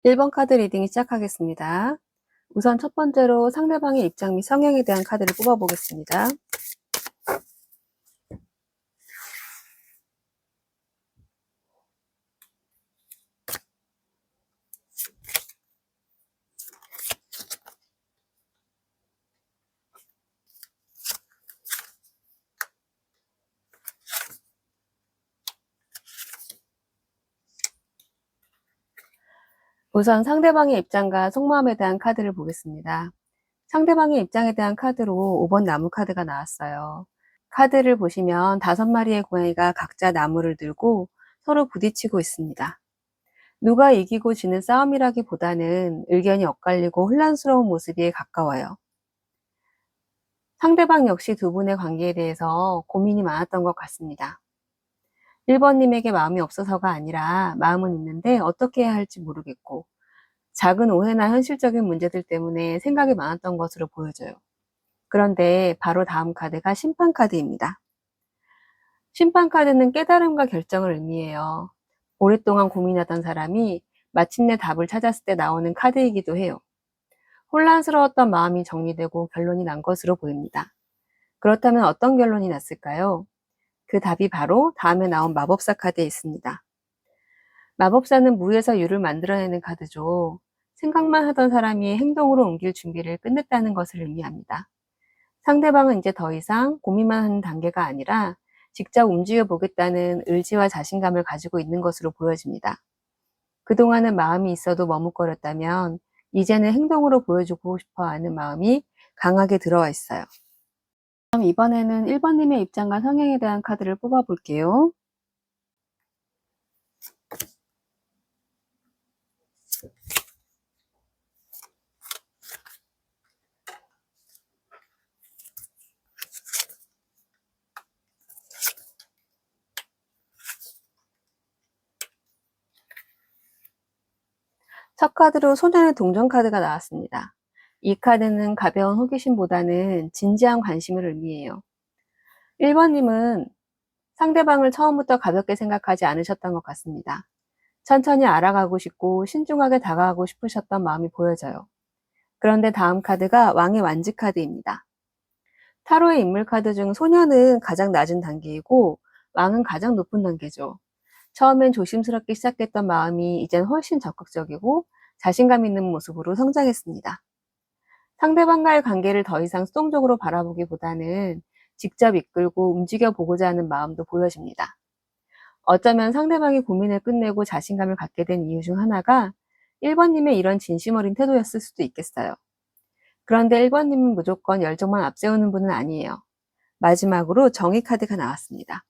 1번 카드 리딩 시작하겠습니다. 우선 첫 번째로 상대방의 입장 및 성향에 대한 카드를 뽑아보겠습니다. 우선 상대방의 입장과 속마음에 대한 카드를 보겠습니다. 상대방의 입장에 대한 카드로 5번 나무 카드가 나왔어요. 카드를 보시면 5마리의 고양이가 각자 나무를 들고 서로 부딪히고 있습니다. 누가 이기고 지는 싸움이라기보다는 의견이 엇갈리고 혼란스러운 모습에 가까워요. 상대방 역시 두 분의 관계에 대해서 고민이 많았던 것 같습니다. 1번님에게 마음이 없어서가 아니라 마음은 있는데 어떻게 해야 할지 모르겠고 작은 오해나 현실적인 문제들 때문에 생각이 많았던 것으로 보여져요. 그런데 바로 다음 카드가 심판 카드입니다. 심판 카드는 깨달음과 결정을 의미해요. 오랫동안 고민하던 사람이 마침내 답을 찾았을 때 나오는 카드이기도 해요. 혼란스러웠던 마음이 정리되고 결론이 난 것으로 보입니다. 그렇다면 어떤 결론이 났을까요? 그 답이 바로 다음에 나온 마법사 카드에 있습니다. 마법사는 무에서 유를 만들어내는 카드죠. 생각만 하던 사람이 행동으로 옮길 준비를 끝냈다는 것을 의미합니다. 상대방은 이제 더 이상 고민만 하는 단계가 아니라 직접 움직여 보겠다는 의지와 자신감을 가지고 있는 것으로 보여집니다. 그동안은 마음이 있어도 머뭇거렸다면 이제는 행동으로 보여주고 싶어 하는 마음이 강하게 들어와 있어요. 그럼 이번에는 1번님의 입장과 성향에 대한 카드를 뽑아볼게요. 첫 카드로 소년의 동전 카드가 나왔습니다. 이 카드는 가벼운 호기심보다는 진지한 관심을 의미해요. 1번님은 상대방을 처음부터 가볍게 생각하지 않으셨던 것 같습니다. 천천히 알아가고 싶고 신중하게 다가가고 싶으셨던 마음이 보여져요. 그런데 다음 카드가 왕의 완지 카드입니다. 타로의 인물 카드 중 소년은 가장 낮은 단계이고 왕은 가장 높은 단계죠. 처음엔 조심스럽게 시작했던 마음이 이젠 훨씬 적극적이고 자신감 있는 모습으로 성장했습니다. 상대방과의 관계를 더 이상 수동적으로 바라보기보다는 직접 이끌고 움직여 보고자 하는 마음도 보여집니다. 어쩌면 상대방이 고민을 끝내고 자신감을 갖게 된 이유 중 하나가 1번님의 이런 진심 어린 태도였을 수도 있겠어요. 그런데 1번님은 무조건 열정만 앞세우는 분은 아니에요. 마지막으로 정의 카드가 나왔습니다.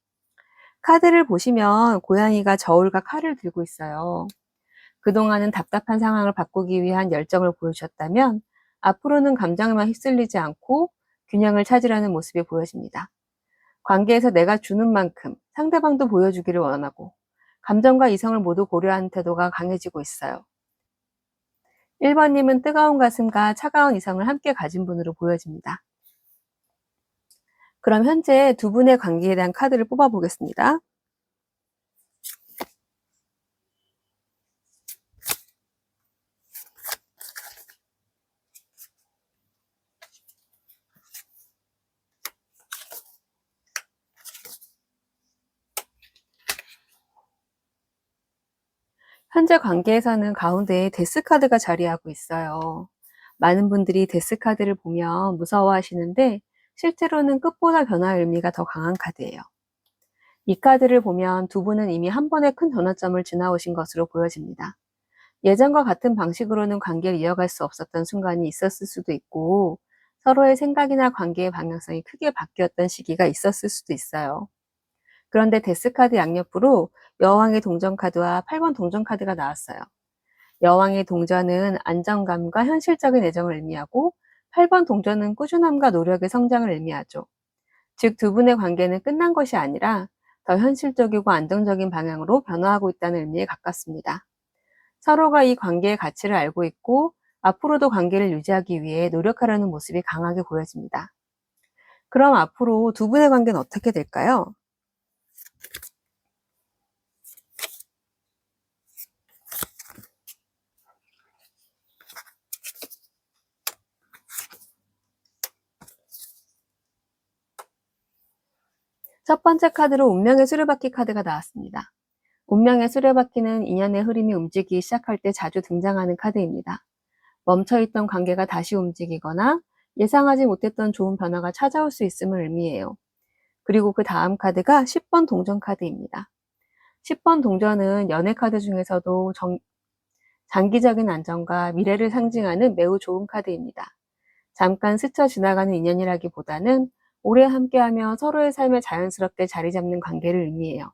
카드를 보시면 고양이가 저울과 칼을 들고 있어요. 그동안은 답답한 상황을 바꾸기 위한 열정을 보여주셨다면 앞으로는 감정에만 휩쓸리지 않고 균형을 찾으려는 모습이 보여집니다. 관계에서 내가 주는 만큼 상대방도 보여주기를 원하고 감정과 이성을 모두 고려하는 태도가 강해지고 있어요. 1번님은 뜨거운 가슴과 차가운 이성을 함께 가진 분으로 보여집니다. 그럼 현재 두 분의 관계에 대한 카드를 뽑아보겠습니다. 현재 관계에서는 가운데에 데스 카드가 자리하고 있어요. 많은 분들이 데스 카드를 보면 무서워하시는데 실제로는 끝보다 변화의 의미가 더 강한 카드예요. 이 카드를 보면 두 분은 이미 한 번의 큰 전환점을 지나오신 것으로 보여집니다. 예전과 같은 방식으로는 관계를 이어갈 수 없었던 순간이 있었을 수도 있고 서로의 생각이나 관계의 방향성이 크게 바뀌었던 시기가 있었을 수도 있어요. 그런데 데스카드 양옆으로 여왕의 동전 카드와 8번 동전 카드가 나왔어요. 여왕의 동전은 안정감과 현실적인 애정을 의미하고 8번 동전은 꾸준함과 노력의 성장을 의미하죠. 즉 두 분의 관계는 끝난 것이 아니라 더 현실적이고 안정적인 방향으로 변화하고 있다는 의미에 가깝습니다. 서로가 이 관계의 가치를 알고 있고 앞으로도 관계를 유지하기 위해 노력하려는 모습이 강하게 보여집니다. 그럼 앞으로 두 분의 관계는 어떻게 될까요? 첫 번째 카드로 운명의 수레바퀴 카드가 나왔습니다. 운명의 수레바퀴는 인연의 흐름이 움직이기 시작할 때 자주 등장하는 카드입니다. 멈춰있던 관계가 다시 움직이거나 예상하지 못했던 좋은 변화가 찾아올 수 있음을 의미해요. 그리고 그 다음 카드가 10번 동전 카드입니다. 10번 동전은 연애 카드 중에서도 장기적인 안정과 미래를 상징하는 매우 좋은 카드입니다. 잠깐 스쳐 지나가는 인연이라기보다는 오래 함께하며 서로의 삶에 자연스럽게 자리 잡는 관계를 의미해요.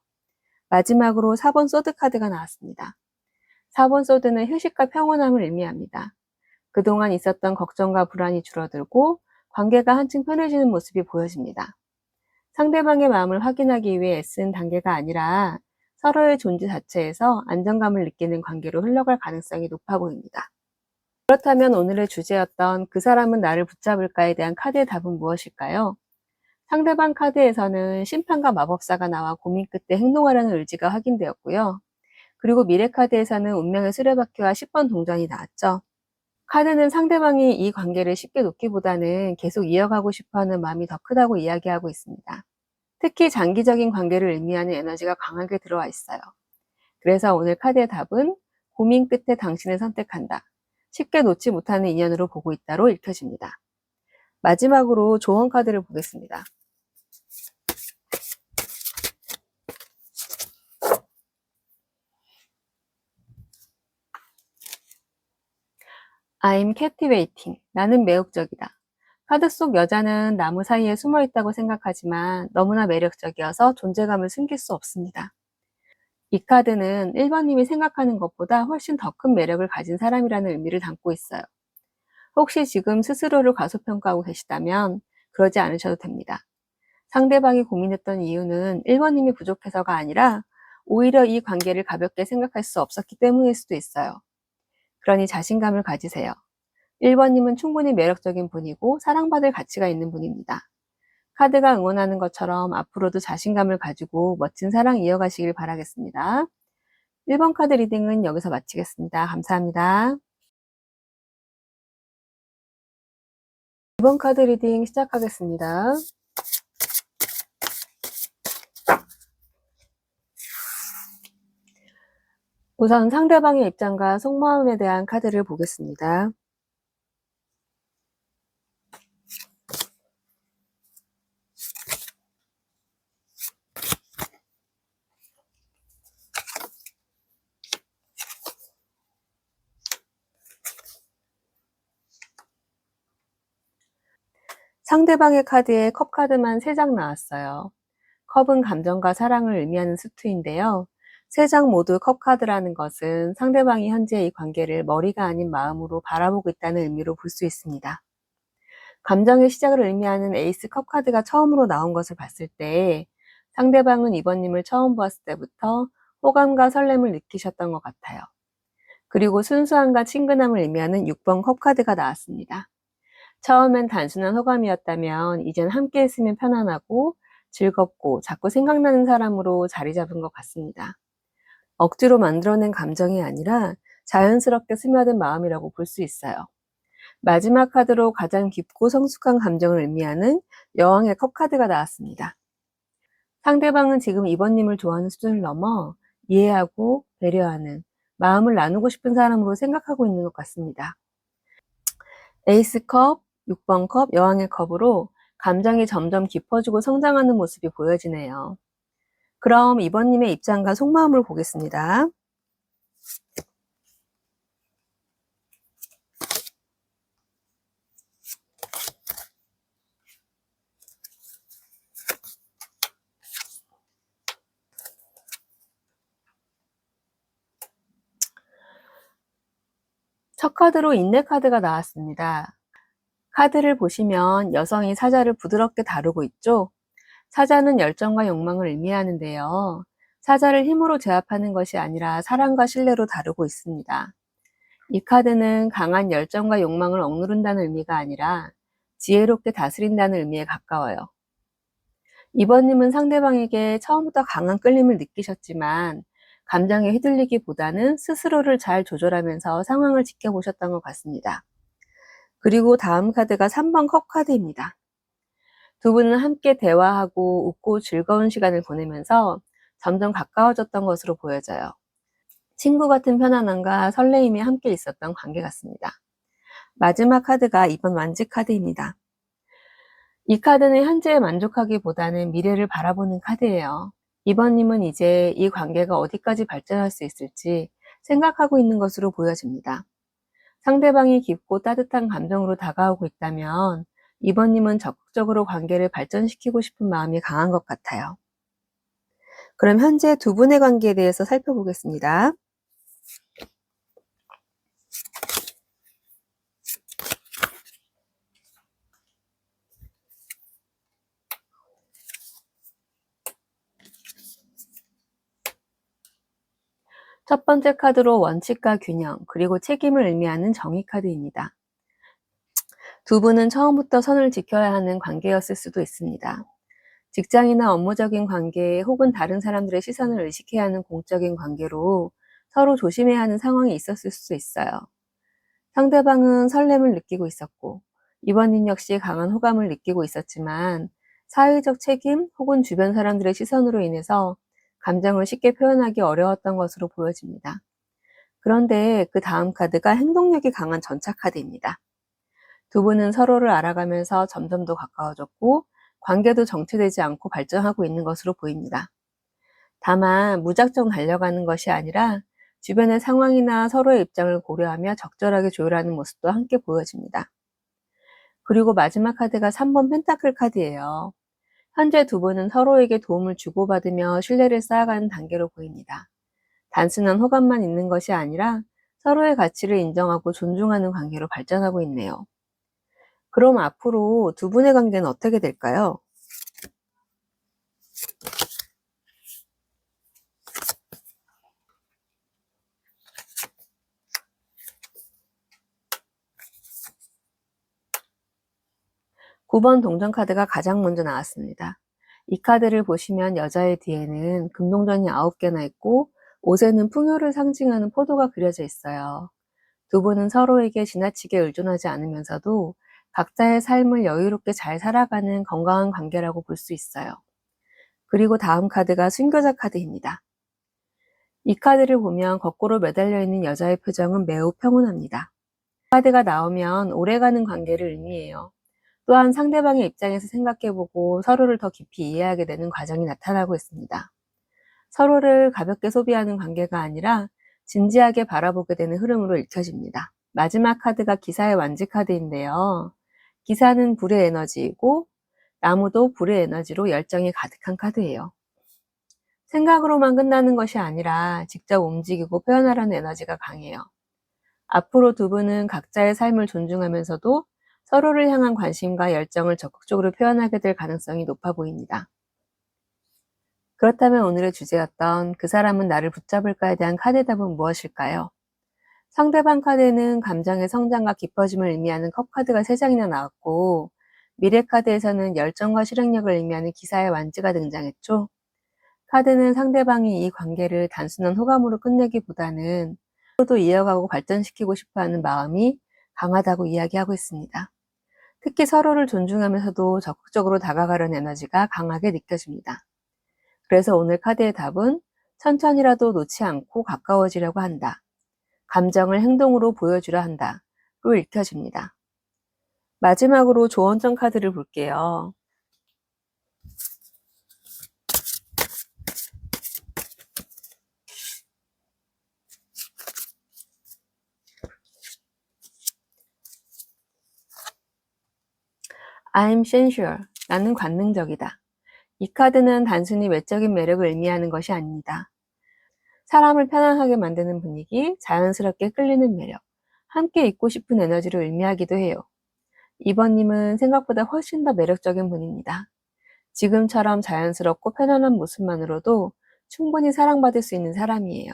마지막으로 4번 소드 카드가 나왔습니다. 4번 소드는 휴식과 평온함을 의미합니다. 그동안 있었던 걱정과 불안이 줄어들고 관계가 한층 편해지는 모습이 보여집니다. 상대방의 마음을 확인하기 위해 애쓴 단계가 아니라 서로의 존재 자체에서 안정감을 느끼는 관계로 흘러갈 가능성이 높아 보입니다. 그렇다면 오늘의 주제였던 그 사람은 나를 붙잡을까에 대한 카드의 답은 무엇일까요? 상대방 카드에서는 심판과 마법사가 나와 고민 끝에 행동하려는 의지가 확인되었고요. 그리고 미래 카드에서는 운명의 수레바퀴와 10번 동전이 나왔죠. 카드는 상대방이 이 관계를 쉽게 놓기보다는 계속 이어가고 싶어하는 마음이 더 크다고 이야기하고 있습니다. 특히 장기적인 관계를 의미하는 에너지가 강하게 들어와 있어요. 그래서 오늘 카드의 답은 고민 끝에 당신을 선택한다. 쉽게 놓지 못하는 인연으로 보고 있다로 읽혀집니다. 마지막으로 조언 카드를 보겠습니다. I'm captivating. 나는 매혹적이다. 카드 속 여자는 나무 사이에 숨어 있다고 생각하지만 너무나 매력적이어서 존재감을 숨길 수 없습니다. 이 카드는 1번님이 생각하는 것보다 훨씬 더 큰 매력을 가진 사람이라는 의미를 담고 있어요. 혹시 지금 스스로를 과소평가하고 계시다면 그러지 않으셔도 됩니다. 상대방이 고민했던 이유는 1번님이 부족해서가 아니라 오히려 이 관계를 가볍게 생각할 수 없었기 때문일 수도 있어요. 그러니 자신감을 가지세요. 1번님은 충분히 매력적인 분이고 사랑받을 가치가 있는 분입니다. 카드가 응원하는 것처럼 앞으로도 자신감을 가지고 멋진 사랑 이어가시길 바라겠습니다. 1번 카드 리딩은 여기서 마치겠습니다. 감사합니다. 2번 카드 리딩 시작하겠습니다. 우선 상대방의 입장과 속마음에 대한 카드를 보겠습니다. 상대방의 카드에 컵 카드만 3장 나왔어요. 컵은 감정과 사랑을 의미하는 수투인데요. 3장 모두 컵 카드라는 것은 상대방이 현재 이 관계를 머리가 아닌 마음으로 바라보고 있다는 의미로 볼 수 있습니다. 감정의 시작을 의미하는 에이스 컵 카드가 처음으로 나온 것을 봤을 때 상대방은 이번님을 처음 보았을 때부터 호감과 설렘을 느끼셨던 것 같아요. 그리고 순수함과 친근함을 의미하는 6번 컵 카드가 나왔습니다. 처음엔 단순한 호감이었다면 이젠 함께 있으면 편안하고 즐겁고 자꾸 생각나는 사람으로 자리 잡은 것 같습니다. 억지로 만들어낸 감정이 아니라 자연스럽게 스며든 마음이라고 볼 수 있어요. 마지막 카드로 가장 깊고 성숙한 감정을 의미하는 여왕의 컵 카드가 나왔습니다. 상대방은 지금 이번님을 좋아하는 수준을 넘어 이해하고 배려하는, 마음을 나누고 싶은 사람으로 생각하고 있는 것 같습니다. 에이스 컵, 6번 컵, 여왕의 컵으로 감정이 점점 깊어지고 성장하는 모습이 보여지네요. 그럼 이번님의 입장과 속마음을 보겠습니다. 첫 카드로 인내 카드가 나왔습니다. 카드를 보시면 여성이 사자를 부드럽게 다루고 있죠? 사자는 열정과 욕망을 의미하는데요. 사자를 힘으로 제압하는 것이 아니라 사랑과 신뢰로 다루고 있습니다. 이 카드는 강한 열정과 욕망을 억누른다는 의미가 아니라 지혜롭게 다스린다는 의미에 가까워요. 이번님은 상대방에게 처음부터 강한 끌림을 느끼셨지만 감정에 휘둘리기보다는 스스로를 잘 조절하면서 상황을 지켜보셨던 것 같습니다. 그리고 다음 카드가 3번 컵 카드입니다. 두 분은 함께 대화하고 웃고 즐거운 시간을 보내면서 점점 가까워졌던 것으로 보여져요. 친구 같은 편안함과 설레임이 함께 있었던 관계 같습니다. 마지막 카드가 이번 완지 카드입니다. 이 카드는 현재에 만족하기보다는 미래를 바라보는 카드예요. 이번님은 이제 이 관계가 어디까지 발전할 수 있을지 생각하고 있는 것으로 보여집니다. 상대방이 깊고 따뜻한 감정으로 다가오고 있다면 이번님은 적극적으로 관계를 발전시키고 싶은 마음이 강한 것 같아요. 그럼 현재 두 분의 관계에 대해서 살펴보겠습니다. 첫 번째 카드로 원칙과 균형, 그리고 책임을 의미하는 정의 카드입니다. 두 분은 처음부터 선을 지켜야 하는 관계였을 수도 있습니다. 직장이나 업무적인 관계 혹은 다른 사람들의 시선을 의식해야 하는 공적인 관계로 서로 조심해야 하는 상황이 있었을 수 있어요. 상대방은 설렘을 느끼고 있었고 이번님 역시 강한 호감을 느끼고 있었지만 사회적 책임 혹은 주변 사람들의 시선으로 인해서 감정을 쉽게 표현하기 어려웠던 것으로 보여집니다. 그런데 그 다음 카드가 행동력이 강한 전차 카드입니다. 두 분은 서로를 알아가면서 점점 더 가까워졌고 관계도 정체되지 않고 발전하고 있는 것으로 보입니다. 다만 무작정 달려가는 것이 아니라 주변의 상황이나 서로의 입장을 고려하며 적절하게 조율하는 모습도 함께 보여집니다. 그리고 마지막 카드가 3번 펜타클 카드예요. 현재 두 분은 서로에게 도움을 주고받으며 신뢰를 쌓아가는 단계로 보입니다. 단순한 호감만 있는 것이 아니라 서로의 가치를 인정하고 존중하는 관계로 발전하고 있네요. 그럼 앞으로 두 분의 관계는 어떻게 될까요? 9번 동전 카드가 가장 먼저 나왔습니다. 이 카드를 보시면 여자의 뒤에는 금동전이 9개나 있고 옷에는 풍요를 상징하는 포도가 그려져 있어요. 두 분은 서로에게 지나치게 의존하지 않으면서도 각자의 삶을 여유롭게 잘 살아가는 건강한 관계라고 볼 수 있어요. 그리고 다음 카드가 순교자 카드입니다. 이 카드를 보면 거꾸로 매달려 있는 여자의 표정은 매우 평온합니다. 카드가 나오면 오래가는 관계를 의미해요. 또한 상대방의 입장에서 생각해보고 서로를 더 깊이 이해하게 되는 과정이 나타나고 있습니다. 서로를 가볍게 소비하는 관계가 아니라 진지하게 바라보게 되는 흐름으로 읽혀집니다. 마지막 카드가 기사의 완지 카드인데요. 기사는 불의 에너지이고 나무도 불의 에너지로 열정이 가득한 카드예요. 생각으로만 끝나는 것이 아니라 직접 움직이고 표현하려는 에너지가 강해요. 앞으로 두 분은 각자의 삶을 존중하면서도 서로를 향한 관심과 열정을 적극적으로 표현하게 될 가능성이 높아 보입니다. 그렇다면 오늘의 주제였던 그 사람은 나를 붙잡을까에 대한 카드 답은 무엇일까요? 상대방 카드에는 감정의 성장과 깊어짐을 의미하는 컵 카드가 3장이나 나왔고 미래 카드에서는 열정과 실행력을 의미하는 기사의 완지가 등장했죠. 카드는 상대방이 이 관계를 단순한 호감으로 끝내기보다는 서로도 이어가고 발전시키고 싶어하는 마음이 강하다고 이야기하고 있습니다. 특히 서로를 존중하면서도 적극적으로 다가가려는 에너지가 강하게 느껴집니다. 그래서 오늘 카드의 답은 천천히라도 놓지 않고 가까워지려고 한다. 감정을 행동으로 보여주려 한다로 읽혀집니다. 마지막으로 조언점 카드를 볼게요. I'm sensual. 나는 관능적이다. 이 카드는 단순히 외적인 매력을 의미하는 것이 아닙니다. 사람을 편안하게 만드는 분위기, 자연스럽게 끌리는 매력, 함께 있고 싶은 에너지를 의미하기도 해요. 이번님은 생각보다 훨씬 더 매력적인 분입니다. 지금처럼 자연스럽고 편안한 모습만으로도 충분히 사랑받을 수 있는 사람이에요.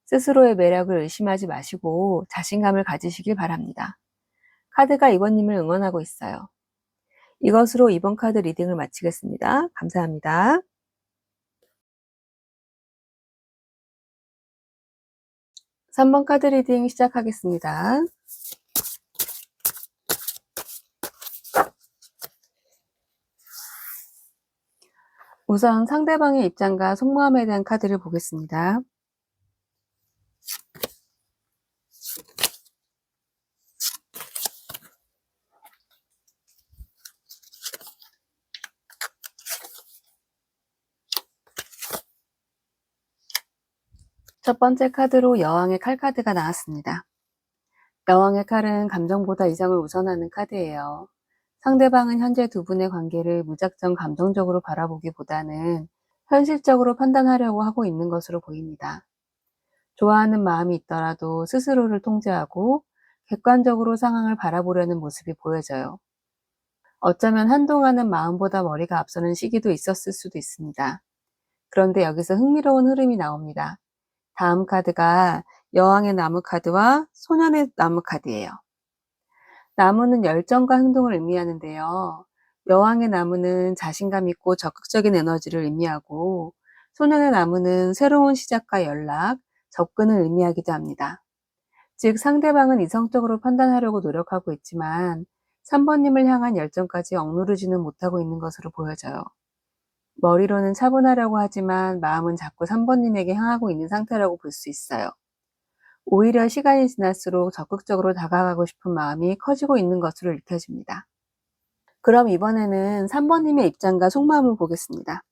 스스로의 매력을 의심하지 마시고 자신감을 가지시길 바랍니다. 카드가 이번님을 응원하고 있어요. 이것으로 이번 카드 리딩을 마치겠습니다. 감사합니다. 3번 카드 리딩 시작하겠습니다. 우선 상대방의 입장과 속마음에 대한 카드를 보겠습니다. 첫 번째 카드로 여왕의 칼 카드가 나왔습니다. 여왕의 칼은 감정보다 이성을 우선하는 카드예요. 상대방은 현재 두 분의 관계를 무작정 감정적으로 바라보기보다는 현실적으로 판단하려고 하고 있는 것으로 보입니다. 좋아하는 마음이 있더라도 스스로를 통제하고 객관적으로 상황을 바라보려는 모습이 보여져요. 어쩌면 한동안은 마음보다 머리가 앞서는 시기도 있었을 수도 있습니다. 그런데 여기서 흥미로운 흐름이 나옵니다. 다음 카드가 여왕의 나무 카드와 소년의 나무 카드예요. 나무는 열정과 행동을 의미하는데요. 여왕의 나무는 자신감 있고 적극적인 에너지를 의미하고, 소년의 나무는 새로운 시작과 연락, 접근을 의미하기도 합니다. 즉 상대방은 이성적으로 판단하려고 노력하고 있지만 3번님을 향한 열정까지 억누르지는 못하고 있는 것으로 보여져요. 머리로는 차분하려고 하지만 마음은 자꾸 3번님에게 향하고 있는 상태라고 볼 수 있어요. 오히려 시간이 지날수록 적극적으로 다가가고 싶은 마음이 커지고 있는 것으로 읽혀집니다. 그럼 이번에는 3번님의 입장과 속마음을 보겠습니다.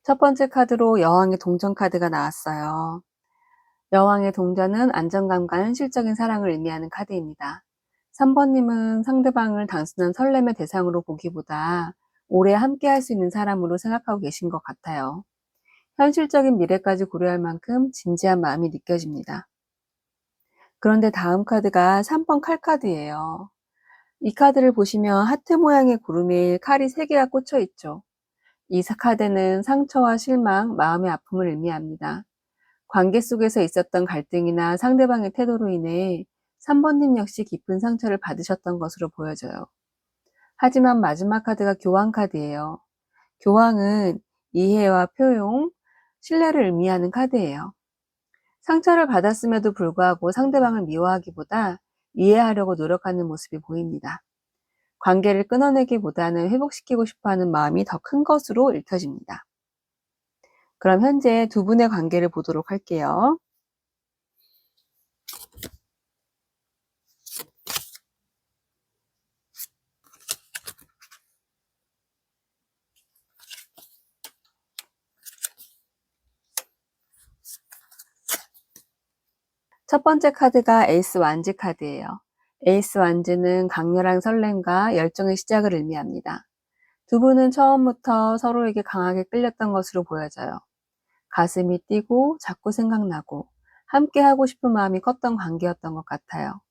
첫 번째 카드로 여왕의 동전 카드가 나왔어요. 여왕의 동전은 안정감과 현실적인 사랑을 의미하는 카드입니다. 3번님은 상대방을 단순한 설렘의 대상으로 보기보다 오래 함께 할 수 있는 사람으로 생각하고 계신 것 같아요. 현실적인 미래까지 고려할 만큼 진지한 마음이 느껴집니다. 그런데 다음 카드가 3번 칼 카드예요. 이 카드를 보시면 하트 모양의 구름에 칼이 3개가 꽂혀 있죠. 이 카드는 상처와 실망, 마음의 아픔을 의미합니다. 관계 속에서 있었던 갈등이나 상대방의 태도로 인해 3번님 역시 깊은 상처를 받으셨던 것으로 보여져요. 하지만 마지막 카드가 교황 카드예요. 교황은 이해와 표용, 신뢰를 의미하는 카드예요. 상처를 받았음에도 불구하고 상대방을 미워하기보다 이해하려고 노력하는 모습이 보입니다. 관계를 끊어내기보다는 회복시키고 싶어하는 마음이 더 큰 것으로 읽혀집니다. 그럼 현재 두 분의 관계를 보도록 할게요. 첫 번째 카드가 에이스 완즈 카드예요. 에이스 완즈는 강렬한 설렘과 열정의 시작을 의미합니다. 두 분은 처음부터 서로에게 강하게 끌렸던 것으로 보여져요. 가슴이 뛰고 자꾸 생각나고 함께 하고 싶은 마음이 컸던 관계였던 것 같아요.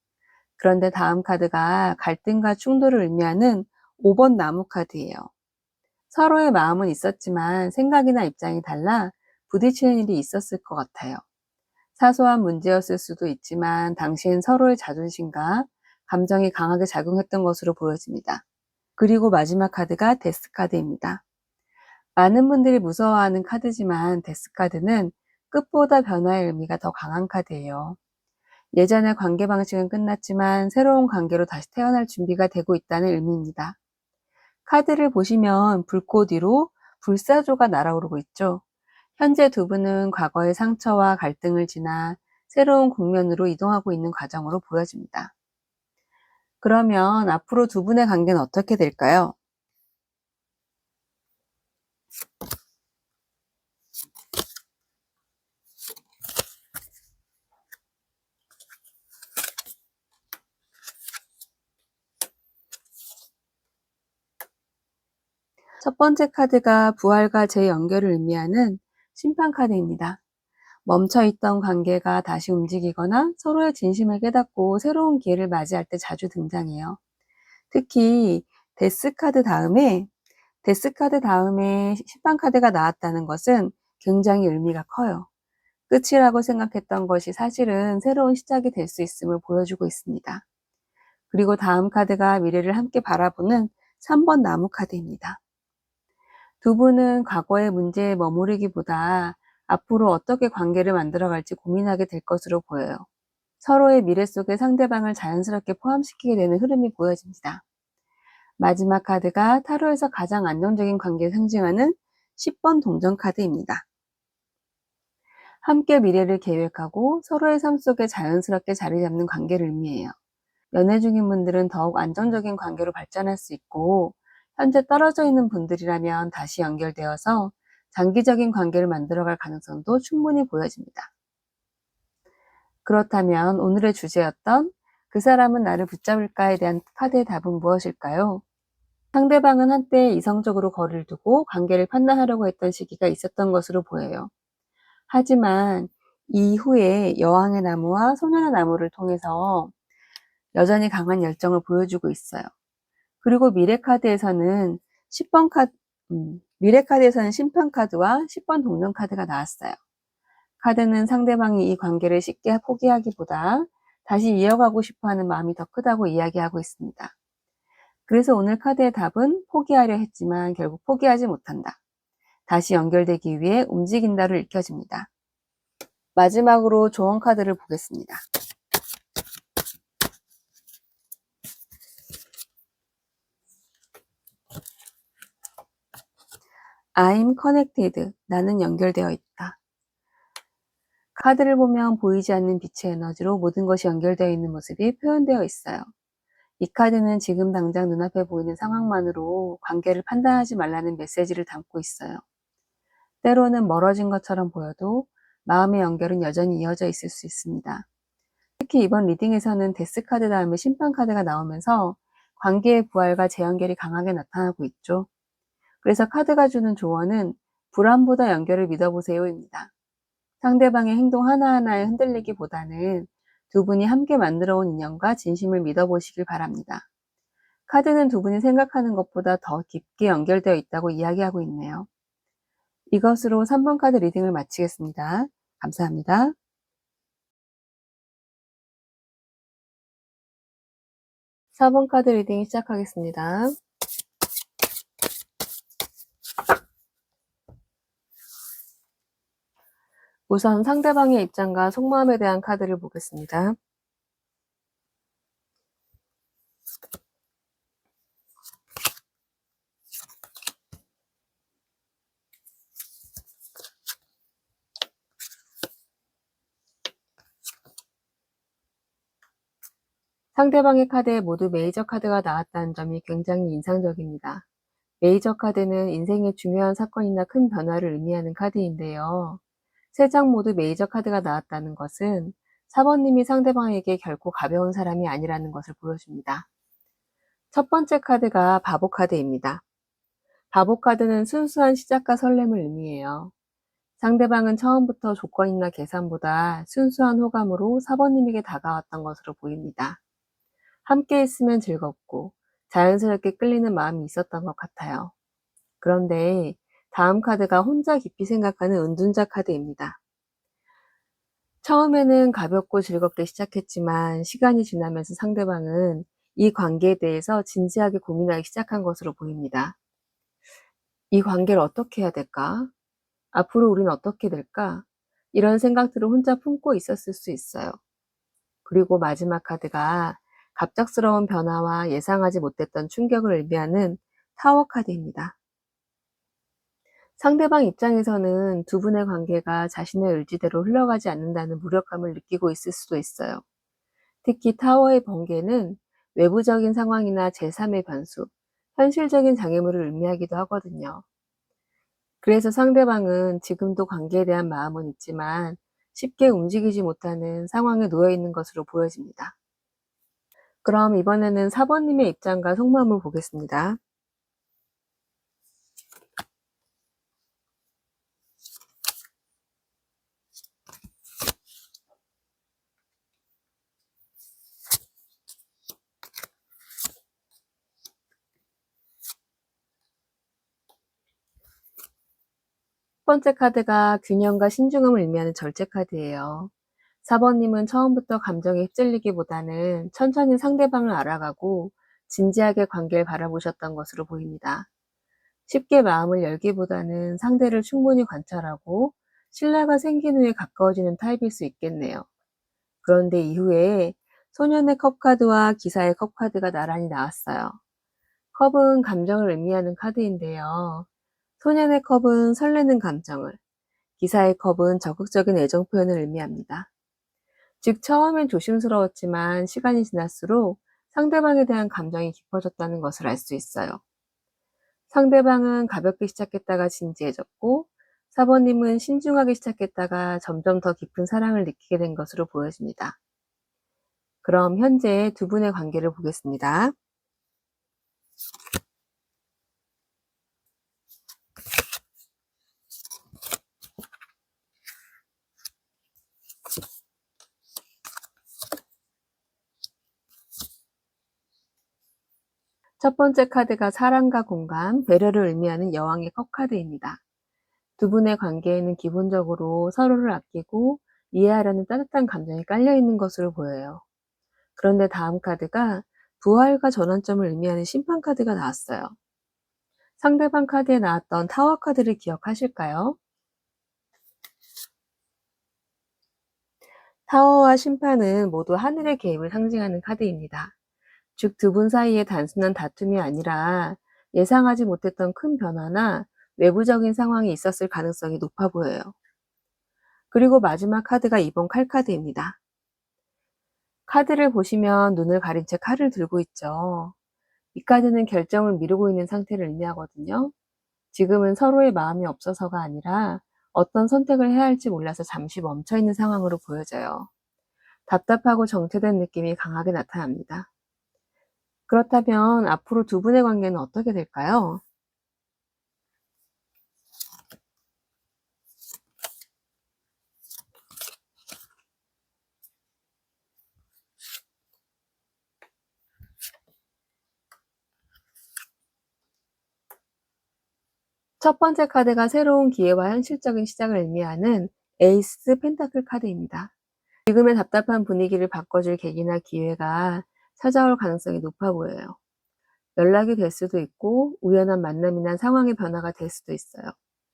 그런데 다음 카드가 갈등과 충돌을 의미하는 5번 나무 카드예요. 서로의 마음은 있었지만 생각이나 입장이 달라 부딪히는 일이 있었을 것 같아요. 사소한 문제였을 수도 있지만 당시엔 서로의 자존심과 감정이 강하게 작용했던 것으로 보여집니다. 그리고 마지막 카드가 데스 카드입니다. 많은 분들이 무서워하는 카드지만 데스 카드는 끝보다 변화의 의미가 더 강한 카드예요. 예전의 관계 방식은 끝났지만 새로운 관계로 다시 태어날 준비가 되고 있다는 의미입니다. 카드를 보시면 불꽃 위로 불사조가 날아오르고 있죠. 현재 두 분은 과거의 상처와 갈등을 지나 새로운 국면으로 이동하고 있는 과정으로 보여집니다. 그러면 앞으로 두 분의 관계는 어떻게 될까요? 첫 번째 카드가 부활과 재연결을 의미하는 심판 카드입니다. 멈춰있던 관계가 다시 움직이거나 서로의 진심을 깨닫고 새로운 기회를 맞이할 때 자주 등장해요. 특히 데스 카드 다음에 심판 카드가 나왔다는 것은 굉장히 의미가 커요. 끝이라고 생각했던 것이 사실은 새로운 시작이 될 수 있음을 보여주고 있습니다. 그리고 다음 카드가 미래를 함께 바라보는 3번 나무 카드입니다. 두 분은 과거의 문제에 머무르기보다 앞으로 어떻게 관계를 만들어갈지 고민하게 될 것으로 보여요. 서로의 미래 속에 상대방을 자연스럽게 포함시키게 되는 흐름이 보여집니다. 마지막 카드가 타로에서 가장 안정적인 관계를 상징하는 10번 동전 카드입니다. 함께 미래를 계획하고 서로의 삶 속에 자연스럽게 자리 잡는 관계를 의미해요. 연애 중인 분들은 더욱 안정적인 관계로 발전할 수 있고, 현재 떨어져 있는 분들이라면 다시 연결되어서 장기적인 관계를 만들어갈 가능성도 충분히 보여집니다. 그렇다면 오늘의 주제였던 그 사람은 나를 붙잡을까에 대한 카드의 답은 무엇일까요? 상대방은 한때 이성적으로 거리를 두고 관계를 판단하려고 했던 시기가 있었던 것으로 보여요. 하지만 이후에 여왕의 나무와 소년의 나무를 통해서 여전히 강한 열정을 보여주고 있어요. 그리고 미래 카드에서는 10번 미래 카드에서는 심판 카드와 10번 동전 카드가 나왔어요. 카드는 상대방이 이 관계를 쉽게 포기하기보다 다시 이어가고 싶어 하는 마음이 더 크다고 이야기하고 있습니다. 그래서 오늘 카드의 답은 포기하려 했지만 결국 포기하지 못한다. 다시 연결되기 위해 움직인다로 읽혀집니다. 마지막으로 조언 카드를 보겠습니다. I'm connected. 나는 연결되어 있다. 카드를 보면 보이지 않는 빛의 에너지로 모든 것이 연결되어 있는 모습이 표현되어 있어요. 이 카드는 지금 당장 눈앞에 보이는 상황만으로 관계를 판단하지 말라는 메시지를 담고 있어요. 때로는 멀어진 것처럼 보여도 마음의 연결은 여전히 이어져 있을 수 있습니다. 특히 이번 리딩에서는 데스 카드 다음에 심판 카드가 나오면서 관계의 부활과 재연결이 강하게 나타나고 있죠. 그래서 카드가 주는 조언은 불안보다 연결을 믿어보세요입니다. 상대방의 행동 하나하나에 흔들리기보다는 두 분이 함께 만들어온 인연과 진심을 믿어보시길 바랍니다. 카드는 두 분이 생각하는 것보다 더 깊게 연결되어 있다고 이야기하고 있네요. 이것으로 3번 카드 리딩을 마치겠습니다. 감사합니다. 4번 카드 리딩 시작하겠습니다. 우선 상대방의 입장과 속마음에 대한 카드를 보겠습니다. 상대방의 카드에 모두 메이저 카드가 나왔다는 점이 굉장히 인상적입니다. 메이저 카드는 인생의 중요한 사건이나 큰 변화를 의미하는 카드인데요. 3장 모두 메이저 카드가 나왔다는 것은 4번님이 상대방에게 결코 가벼운 사람이 아니라는 것을 보여줍니다. 첫 번째 카드가 바보 카드입니다. 바보 카드는 순수한 시작과 설렘을 의미해요. 상대방은 처음부터 조건이나 계산보다 순수한 호감으로 4번님에게 다가왔던 것으로 보입니다. 함께 있으면 즐겁고 자연스럽게 끌리는 마음이 있었던 것 같아요. 그런데 다음 카드가 혼자 깊이 생각하는 은둔자 카드입니다. 처음에는 가볍고 즐겁게 시작했지만 시간이 지나면서 상대방은 이 관계에 대해서 진지하게 고민하기 시작한 것으로 보입니다. 이 관계를 어떻게 해야 될까? 앞으로 우린 어떻게 될까? 이런 생각들을 혼자 품고 있었을 수 있어요. 그리고 마지막 카드가 갑작스러운 변화와 예상하지 못했던 충격을 의미하는 타워 카드입니다. 상대방 입장에서는 두 분의 관계가 자신의 의지대로 흘러가지 않는다는 무력감을 느끼고 있을 수도 있어요. 특히 타워의 번개는 외부적인 상황이나 제3의 변수, 현실적인 장애물을 의미하기도 하거든요. 그래서 상대방은 지금도 관계에 대한 마음은 있지만 쉽게 움직이지 못하는 상황에 놓여 있는 것으로 보여집니다. 그럼 이번에는 4번님의 입장과 속마음을 보겠습니다. 첫 번째 카드가 균형과 신중함을 의미하는 절제 카드예요. 4번님은 처음부터 감정에 휩쓸리기보다는 천천히 상대방을 알아가고 진지하게 관계를 바라보셨던 것으로 보입니다. 쉽게 마음을 열기보다는 상대를 충분히 관찰하고 신뢰가 생긴 후에 가까워지는 타입일 수 있겠네요. 그런데 이후에 소년의 컵 카드와 기사의 컵 카드가 나란히 나왔어요. 컵은 감정을 의미하는 카드인데요. 소년의 컵은 설레는 감정을, 기사의 컵은 적극적인 애정 표현을 의미합니다. 즉, 처음엔 조심스러웠지만 시간이 지날수록 상대방에 대한 감정이 깊어졌다는 것을 알 수 있어요. 상대방은 가볍게 시작했다가 진지해졌고, 사번님은 신중하게 시작했다가 점점 더 깊은 사랑을 느끼게 된 것으로 보여집니다. 그럼 현재 두 분의 관계를 보겠습니다. 첫 번째 카드가 사랑과 공감, 배려를 의미하는 여왕의 컵 카드입니다. 두 분의 관계에는 기본적으로 서로를 아끼고 이해하려는 따뜻한 감정이 깔려 있는 것으로 보여요. 그런데 다음 카드가 부활과 전환점을 의미하는 심판 카드가 나왔어요. 상대방 카드에 나왔던 타워 카드를 기억하실까요? 타워와 심판은 모두 하늘의 개입을 상징하는 카드입니다. 즉, 두 분 사이에 단순한 다툼이 아니라 예상하지 못했던 큰 변화나 외부적인 상황이 있었을 가능성이 높아 보여요. 그리고 마지막 카드가 이번 칼 카드입니다. 카드를 보시면 눈을 가린 채 칼을 들고 있죠. 이 카드는 결정을 미루고 있는 상태를 의미하거든요. 지금은 서로의 마음이 없어서가 아니라 어떤 선택을 해야 할지 몰라서 잠시 멈춰 있는 상황으로 보여져요. 답답하고 정체된 느낌이 강하게 나타납니다. 그렇다면 앞으로 두 분의 관계는 어떻게 될까요? 첫 번째 카드가 새로운 기회와 현실적인 시작을 의미하는 에이스 펜타클 카드입니다. 지금의 답답한 분위기를 바꿔줄 계기나 기회가 찾아올 가능성이 높아 보여요. 연락이 될 수도 있고 우연한 만남이나 상황의 변화가 될 수도 있어요.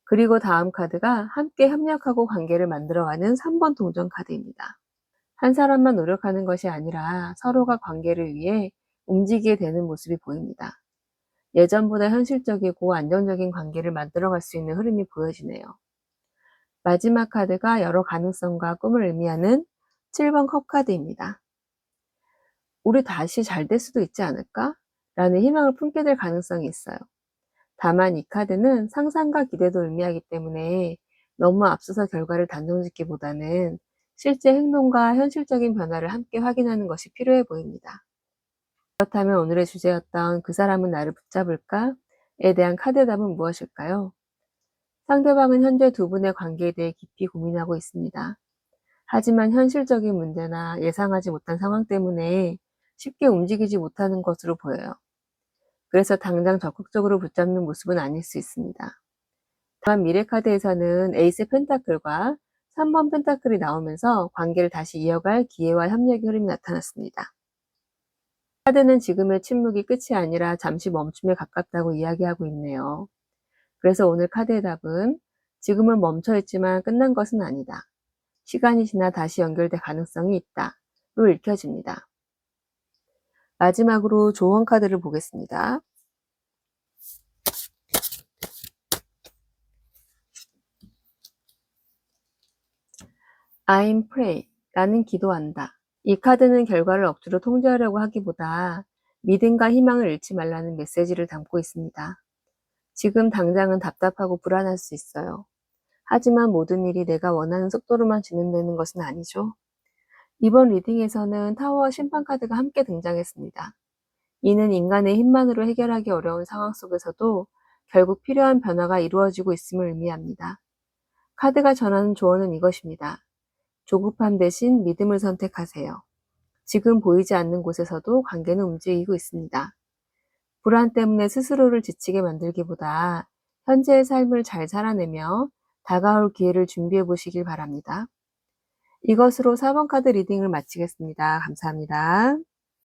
그리고 다음 카드가 함께 협력하고 관계를 만들어가는 3번 동전 카드입니다. 한 사람만 노력하는 것이 아니라 서로가 관계를 위해 움직이게 되는 모습이 보입니다. 예전보다 현실적이고 안정적인 관계를 만들어갈 수 있는 흐름이 보여지네요. 마지막 카드가 여러 가능성과 꿈을 의미하는 7번 컵 카드입니다. 우리 다시 잘 될 수도 있지 않을까? 라는 희망을 품게 될 가능성이 있어요. 다만 이 카드는 상상과 기대도 의미하기 때문에 너무 앞서서 결과를 단정짓기보다는 실제 행동과 현실적인 변화를 함께 확인하는 것이 필요해 보입니다. 그렇다면 오늘의 주제였던 그 사람은 나를 붙잡을까?에 대한 카드 답은 무엇일까요? 상대방은 현재 두 분의 관계에 대해 깊이 고민하고 있습니다. 하지만 현실적인 문제나 예상하지 못한 상황 때문에 쉽게 움직이지 못하는 것으로 보여요. 그래서 당장 적극적으로 붙잡는 모습은 아닐 수 있습니다. 다만 미래 카드에서는 에이스 펜타클과 3번 펜타클이 나오면서 관계를 다시 이어갈 기회와 협력의 흐름이 나타났습니다. 카드는 지금의 침묵이 끝이 아니라 잠시 멈춤에 가깝다고 이야기하고 있네요. 그래서 오늘 카드의 답은 지금은 멈춰있지만 끝난 것은 아니다. 시간이 지나 다시 연결될 가능성이 있다로 읽혀집니다. 마지막으로 조언 카드를 보겠습니다. I'm pray. 나는 기도한다. 이 카드는 결과를 억지로 통제하려고 하기보다 믿음과 희망을 잃지 말라는 메시지를 담고 있습니다. 지금 당장은 답답하고 불안할 수 있어요. 하지만 모든 일이 내가 원하는 속도로만 진행되는 것은 아니죠. 이번 리딩에서는 타워와 심판 카드가 함께 등장했습니다. 이는 인간의 힘만으로 해결하기 어려운 상황 속에서도 결국 필요한 변화가 이루어지고 있음을 의미합니다. 카드가 전하는 조언은 이것입니다. 조급함 대신 믿음을 선택하세요. 지금 보이지 않는 곳에서도 관계는 움직이고 있습니다. 불안 때문에 스스로를 지치게 만들기보다 현재의 삶을 잘 살아내며 다가올 기회를 준비해 보시길 바랍니다. 이것으로 4번 카드 리딩을 마치겠습니다. 감사합니다.